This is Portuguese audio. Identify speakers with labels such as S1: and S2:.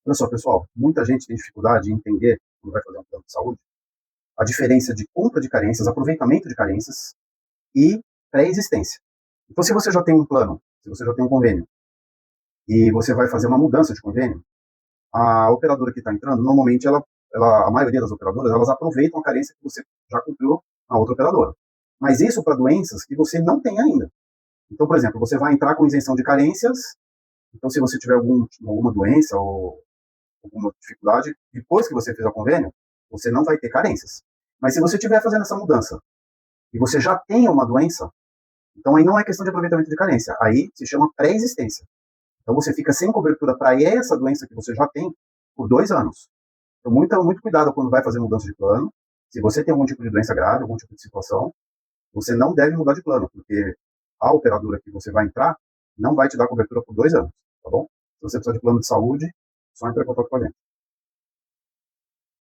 S1: Olha só, pessoal, muita gente tem dificuldade em entender, quando vai fazer um plano de saúde, a diferença de compra de carências, aproveitamento de carências e pré-existência. Então, se você já tem um plano, se você já tem um convênio, e você vai fazer uma mudança de convênio, a operadora que está entrando, normalmente, a maioria das operadoras, elas aproveitam a carência que você já cumpriu na outra operadora. Mas isso para doenças que você não tem ainda. Então, por exemplo, você vai entrar com isenção de carências, então se você tiver alguma doença ou alguma dificuldade, depois que você fez o convênio, você não vai ter carências. Mas se você estiver fazendo essa mudança e você já tem uma doença, então aí não é questão de aproveitamento de carência, aí se chama pré-existência. Então você fica sem cobertura para essa doença que você já tem por 2 anos. Então muito cuidado quando vai fazer mudança de plano. Se você tem algum tipo de doença grave, algum tipo de situação, você não deve mudar de plano, porque a operadora que você vai entrar não vai te dar cobertura por 2 anos, tá bom? Se você precisa de plano de saúde, só entre em contato com a gente.